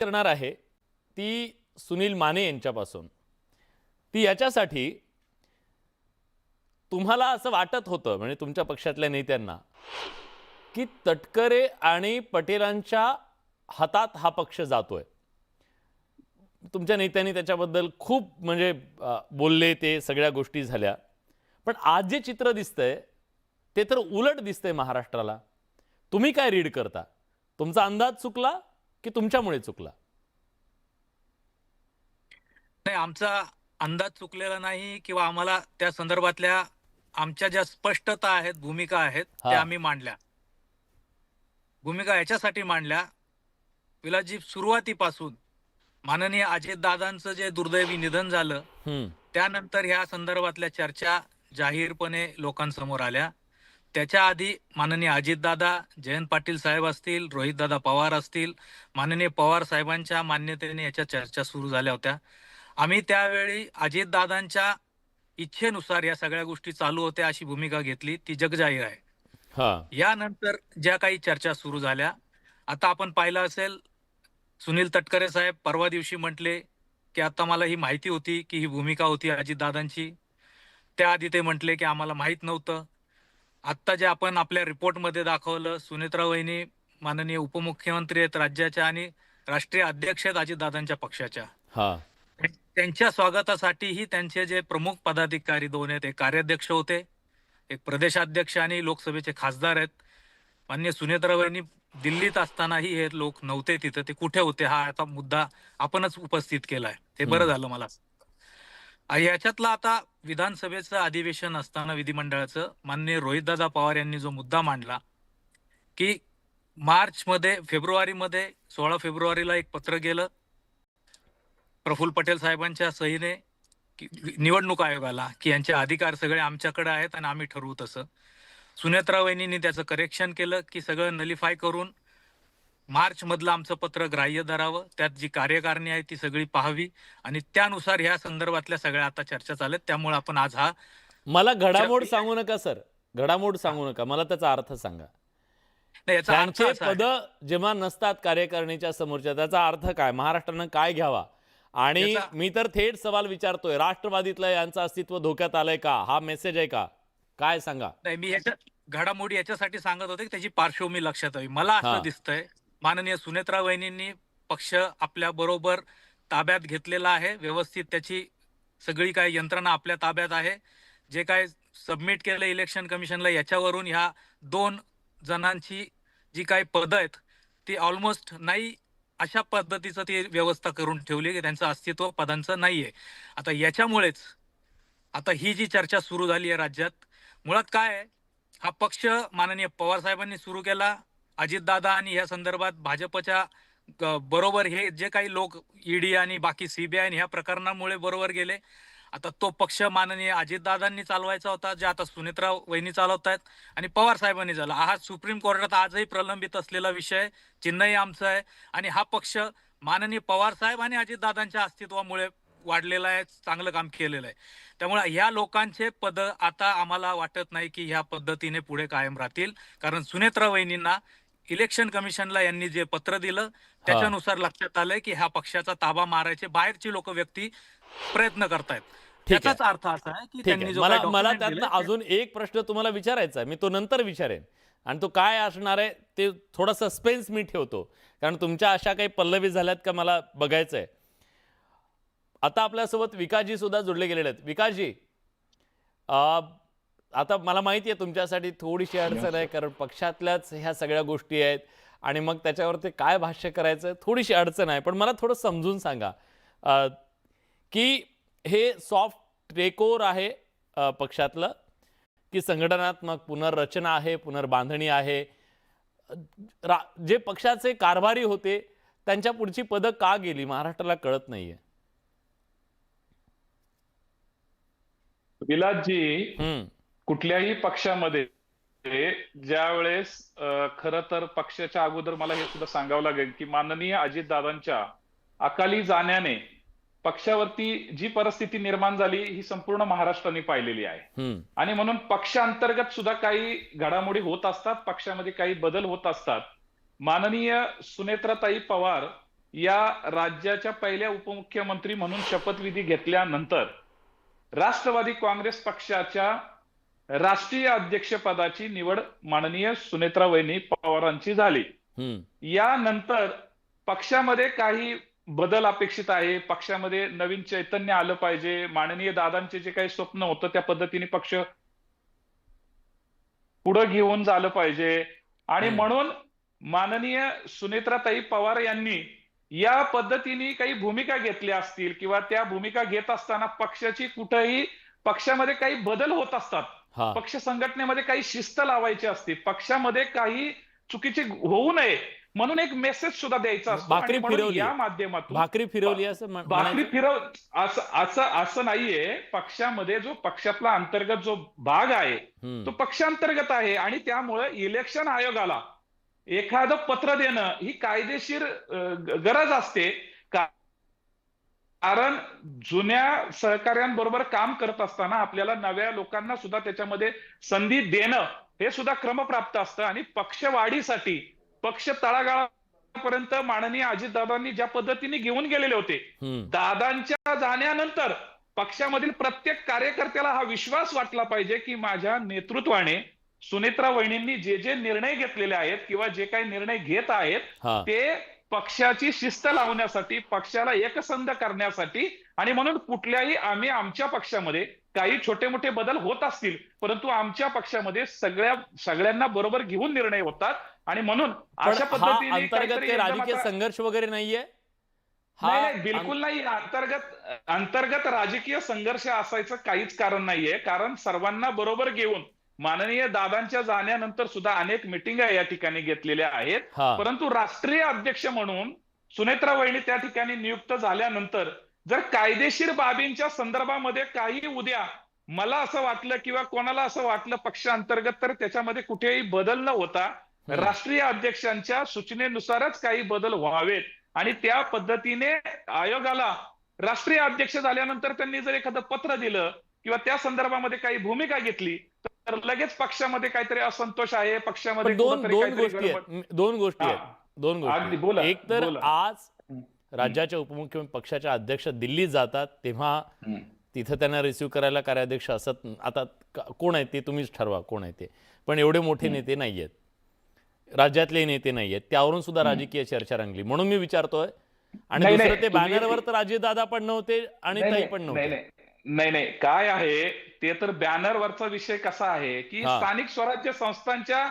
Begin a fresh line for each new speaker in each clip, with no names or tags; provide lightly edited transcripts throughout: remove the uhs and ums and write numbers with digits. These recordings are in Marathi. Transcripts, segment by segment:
करणार आहे ती सुनील माने यांच्यापासून. ती याच्यासाठी तुम्हाला असं वाटत होतं म्हणजे तुमच्या पक्षातल्या नेत्यांना की तटकरे आणि पटेलांच्या हातात हा पक्ष जातोय. तुमच्या नेत्यांनी त्याच्याबद्दल खूप म्हणजे बोलले, ते सगळ्या गोष्टी झाल्या. पण आज जे चित्र दिसतंय ते तर उलट दिसतंय महाराष्ट्राला. तुम्ही काय रीड करता? तुमचा अंदाज चुकला की तुमच्यामुळे चुकला?
नाही, आमचा अंदाज चुकलेला नाही किंवा आम्हाला त्या संदर्भातल्या आमच्या ज्या स्पष्टता आहेत, भूमिका आहेत, त्या
हा.
आम्ही मांडल्या. भूमिका याच्यासाठी मांडल्या, विलासजी, सुरुवातीपासून माननीय अजितदादांचं जे दुर्दैवी निधन झालं,
हम्म.
त्यानंतर ह्या संदर्भातल्या चर्चा जाहीरपणे लोकांसमोर आल्या. त्याच्या आधी माननीय अजितदादा, जयंत पाटील साहेब असतील, रोहितदादा पवार असतील, माननीय पवार साहेबांच्या मान्यतेने याच्या चर्चा सुरू झाल्या होत्या. आम्ही त्यावेळी अजितदादांच्या इच्छेनुसार या सगळ्या गोष्टी चालू होत्या अशी भूमिका घेतली, ती जगजाहीर आहे.
हा.
यानंतर ज्या काही चर्चा सुरू झाल्या, आता आपण पाहिलं असेल, सुनील तटकरे साहेब परवा दिवशी म्हटले की आता मला ही माहिती होती की ही भूमिका होती अजितदादांची. त्याआधी ते म्हटले की आम्हाला माहीत नव्हतं. आत्ता जे आपण आपल्या रिपोर्टमध्ये दाखवलं, सुनेत्रा वहिनी माननीय उपमुख्यमंत्री आहेत राज्याच्या आणि राष्ट्रीय अध्यक्ष आहेत अजितदादांच्या पक्षाच्या.
हा.
त्यांच्या स्वागतासाठीही त्यांचे जे प्रमुख पदाधिकारी दोन आहेत, एक कार्याध्यक्ष होते, एक प्रदेशाध्यक्ष आणि लोकसभेचे खासदार आहेत. माननीय सुनेत्रा वहिनी दिल्लीत असतानाही हे लोक नव्हते तिथं. ते कुठे होते हा आता मुद्दा आपणच उपस्थित केलाय. हे बरं झालं मला. याच्यातला आता विधानसभेचं अधिवेशन असताना विधिमंडळाचं माननीय रोहितदादा पवार यांनी जो मुद्दा मांडला की फेब्रुवारीमध्ये 16 फेब्रुवारीला एक पत्र गेलं प्रफुल्ल पटेल साहेबांच्या सहीने निवडणूक आयोगाला की यांचे अधिकार सगळे आमच्याकडे आहेत आणि आम्ही ठरवू तसं. सुनेत्रा वहिनींनी त्याचं करेक्शन केलं की सगळं नलिफाय करून मार्च मधलं आमचं पत्र ग्राह्य धरावं, त्यात जी कार्यकारिणी आहे ती सगळी पाहावी आणि त्यानुसार ह्या संदर्भातल्या सगळ्या आता चर्चा चालत. त्यामुळे आपण आज हा
मला घडामोड सांगू नका सर, घडामोड सांगू नका, मला त्याचा अर्थ सांगा.
याचा अर्थ
त्यांचे
असा
पद
आहे,
जेव्हा नसतात कार्यकारिणीच्या समोरच्या, त्याचा अर्थ काय? महाराष्ट्रानं काय घ्यावा? आणि
याचा
मी तर थेट सवाल विचारतोय, राष्ट्रवादीतलं यांचं अस्तित्व धोक्यात आलंय का? हा मेसेज आहे का? काय सांगा?
नाही, मी याच्या घडामोडी याच्यासाठी सांगत होते की त्याची पार्श्वभूमी लक्षात हवी. मला
हा.
असं दिसतंय माननीय सुनेत्रा वहिनींनी पक्ष आपल्या बरोबर ताब्यात घेतलेला आहे. व्यवस्थित त्याची सगळी काही यंत्रणा आपल्या ताब्यात आहे. जे काय सबमिट केलं इलेक्शन कमिशनला, याच्यावरून ह्या 2 जणांची जी काही पदं आहेत ती ऑलमोस्ट नाही अशा पद्धतीचं ती व्यवस्था करून ठेवली की त्यांचं अस्तित्व पदांचं नाहीये. आता याच्यामुळेच आता ही जी चर्चा सुरू झाली आहे राज्यात, मुळात काय आहे, हा पक्ष माननीय पवार साहेबांनी सुरू केला. अजितदादा आणि या संदर्भात भाजपच्या बरोबर हे जे काही लोक ईडी आणि बाकी सीबीआय ह्या प्रकरणामुळे बरोबर गेले. आता तो पक्ष माननीय अजितदादांनी चालवायचा होता, जे आता सुनेत्रा वहिनी चालवतायत आणि पवार साहेबांनी झाला. हा सुप्रीम कोर्टात आजही प्रलंबित असलेला विषय, चिन्हही आमचं आहे आणि हा पक्ष माननीय पवार साहेब आणि अजितदादांच्या अस्तित्वामुळे वाढलेला आहे, चांगलं काम केलेलं आहे. त्यामुळे ह्या लोकांचे पद आता आम्हाला वाटत नाही की ह्या पद्धतीने पुढे कायम राहतील. कारण सुनेत्रा वहिनींना इलेक्शन कमिशनला यांनी जे पत्र दिलं
हा.
त्याच्यानुसार लक्षात आलंय की ह्या पक्षाचा ताबा मारायचे बाहेरची लोक व्यक्ती प्रयत्न करतायत.
ठीक आहे.
त्याचाच अर्थ असा आहे की
ठीक आहे.
त्यांनी जो काही
मला मला
डॉक्युमेंट
त्यातनं
दिलंय
अजून एक प्रश्न तुम्हाला विचारायचा आहे. मी तो नंतर विचारेन आणि तो काय असणार आहे ते थोडा सस्पेन्स मी ठेवतो. कारण तुमच्या अशा काही पल्लवी झाल्यात का मला बघायचं आहे. आता आपल्यासोबत विकासजी सुद्धा जोडले गेलेले आहेत. विकासजी, आता मला माहिती आहे तुमच्यासाठी थोडीशी अडचण आहे, कारण पक्षातल्याच ह्या सगळ्या गोष्टी आहेत आणि मग त्याच्यावरती काय भाष्य करायचं थोडीशी अडचण आहे. पण मला थोडं समजून सांगा की हे सॉफ्ट टेकओव्हर आहे पक्षातलं, की संघटनात्मक पुनर्रचना आहे, पुनर्बांधणी आहे? जे पक्षाचे कारभारी होते त्यांच्या पुढची पदं का गेली महाराष्ट्राला कळत नाहीये.
विलासजी,
हम्म.
कुठल्याही पक्षामध्ये ज्या वेळेस खरं तर पक्षाच्या अगोदर मला हे सुद्धा सांगावं लागेल की माननीय अजितदादांच्या अकाली जाण्याने पक्षावरती जी परिस्थिती निर्माण झाली ही संपूर्ण महाराष्ट्राने पाहिलेली आहे. आणि म्हणून पक्षांतर्गत सुद्धा काही घडामोडी होत असतात, पक्षामध्ये काही बदल होत असतात. माननीय सुनेत्राताई पवार या राज्याच्या पहिल्या उपमुख्यमंत्री म्हणून शपथविधी घेतल्यानंतर राष्ट्रवादी काँग्रेस पक्षाच्या राष्ट्रीय अध्यक्षपदाची निवड माननीय सुनेत्रा वहिनी पवारांची झाली. यानंतर पक्षामध्ये काही बदल अपेक्षित आहे, पक्षामध्ये नवीन चैतन्य आलं पाहिजे, माननीय दादांचे जे काही स्वप्न होतं त्या पद्धतीने पक्ष पुढे घेऊन झालं पाहिजे आणि म्हणून माननीय सुनेत्राताई पवार यांनी या पद्धतीने काही भूमिका घेतल्या असतील किंवा त्या भूमिका घेत असताना पक्षाची कुठेही पक्षामध्ये काही बदल होत असतात, पक्ष संघटनेमध्ये काही शिस्त लावायची असते, पक्षामध्ये काही चुकीचे होऊ नये म्हणून एक मेसेज सुद्धा द्यायचा असतो.
भाकरी फिरवली
या माध्यमातून
भाकरी फिरवली असं
भाकरी फिरव असं नाहीये. पक्षामध्ये जो पक्षातला अंतर्गत जो भाग आहे तो पक्षांतर्गत आहे आणि त्यामुळे इलेक्शन आयोगाला एखादं पत्र देणं ही कायदेशीर गरज असते. कारण जुन्या सहकार्यांबरोबर काम करत असताना आपल्याला नव्या लोकांना सुद्धा त्याच्यामध्ये संधी देणं हे सुद्धा क्रमप्राप्त असतं आणि पक्षवाढीसाठी पक्ष तळागाळापर्यंत माननीय अजितदादांनी ज्या पद्धतीने घेऊन गेलेले होते, दादांच्या जाण्यानंतर पक्षामधील प्रत्येक कार्यकर्त्याला हा विश्वास वाटला पाहिजे की माझ्या नेतृत्वाने सुनेत्रा वहिनींनी जे जे निर्णय घेतलेले आहेत किंवा जे काही निर्णय घेत आहेत ते पक्षाची शिस्त लावण्यासाठी, पक्षाला एकसंध करण्यासाठी आणि म्हणून कुठल्याही आम्ही आमच्या पक्षामध्ये काही छोटे मोठे बदल होत असतील परंतु आमच्या पक्षामध्ये सगळ्यांना बरोबर घेऊन निर्णय होतात आणि म्हणून अशा पद्धतीने
अंतर्गत राजकीय संघर्ष वगैरे नाहीये.
नाही, बिलकुल नाही. अंतर्गत राजकीय संघर्ष असायचं काहीच कारण नाहीये. कारण सर्वांना बरोबर घेऊन माननीय दादांच्या जाण्यानंतर सुद्धा अनेक मिटिंगा या ठिकाणी घेतलेल्या आहेत. परंतु राष्ट्रीय अध्यक्ष म्हणून सुनेत्रा वहिनी त्या ठिकाणी नियुक्त झाल्यानंतर जर कायदेशीर बाबींच्या संदर्भामध्ये काही उद्या मला असं वाटलं किंवा कोणाला असं वाटलं पक्षांतर्गत तर त्याच्यामध्ये कुठेही बदल न होता राष्ट्रीय अध्यक्षांच्या सूचनेनुसारच काही बदल व्हावेत आणि त्या पद्धतीने आयोगाला राष्ट्रीय अध्यक्ष झाल्यानंतर त्यांनी जर एखादं पत्र दिलं किंवा त्या संदर्भामध्ये काही भूमिका घेतली तर लगेच पक्षामध्ये काहीतरी असंतोष आहे, पक्षामध्ये
दोन गोष्टी आहेत. एक तर आज राज्याच्या उपमुख्यमंत्री पक्षाच्या अध्यक्ष दिल्लीत जातात तेव्हा तिथं त्यांना रिसिव्ह करायला कार्याध्यक्ष असत. आता कोण आहे ते तुम्हीच ठरवा कोण आहे ते, पण एवढे मोठे नेते नाहीयेत, राज्यातले नेते नाहीयेत, त्यावरून सुद्धा राजकीय चर्चा रंगली. म्हणून मी विचारतोय. आणि दुसरं ते बॅनरवर तर अजितदादा पण नव्हते आणि ताई पण नव्हते.
नाही, काय आहे ते तर बॅनरवरचा विषय कसा आहे की स्थानिक स्वराज्य संस्थांच्या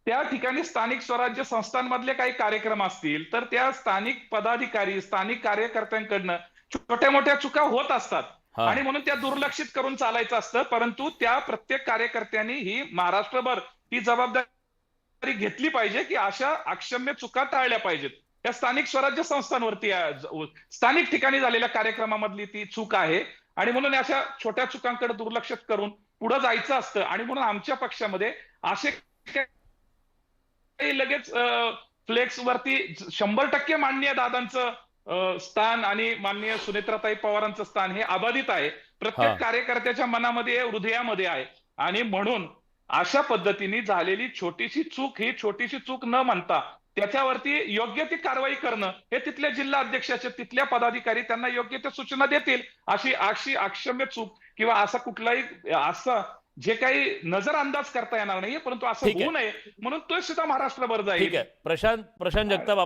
त्या ठिकाणी स्थानिक स्वराज्य संस्थांमधले काही कार्यक्रम असतील तर त्या स्थानिक पदाधिकारी स्थानिक कार्यकर्त्यांकडनं छोट्या मोठ्या चुका होत असतात आणि म्हणून त्या दुर्लक्षित करून चालायचं असतं. परंतु त्या प्रत्येक कार्यकर्त्यांनी ही महाराष्ट्रभर ती जबाबदारी घेतली पाहिजे की अशा अक्षम्य चुका टाळल्या पाहिजेत. त्या स्थानिक स्वराज्य संस्थांवरती स्थानिक ठिकाणी झालेल्या कार्यक्रमामधली ती चूक आहे आणि म्हणून अशा छोट्या चुकांकडे दुर्लक्षित करून पुढे जायचं असतं आणि म्हणून आमच्या पक्षामध्ये असे लगेच फ्लेक्स वरती 100% माननीय दादांचं स्थान आणि माननीय सुनेत्राताई पवारांचं स्थान हे अबाधित आहे, प्रत्येक कार्यकर्त्याच्या मनामध्ये हृदयामध्ये आहे आणि म्हणून अशा पद्धतीने झालेली छोटीशी चूक ही छोटीशी चूक न म्हणता त्याच्यावरती योग्य ती कारवाई करणं हे तिथल्या जिल्हा अध्यक्षाचे तिथल्या पदाधिकारी त्यांना योग्य त्या सूचना देतील. अशी अक्षम्य चूक किंवा असा कुठलाही असं जे काही नजर अंदाज करता येणार नाहीये परंतु असं होऊ नये म्हणून तो सुद्धा महाराष्ट्रभर जाईल.
ठीक आहे. प्रशांत जगताप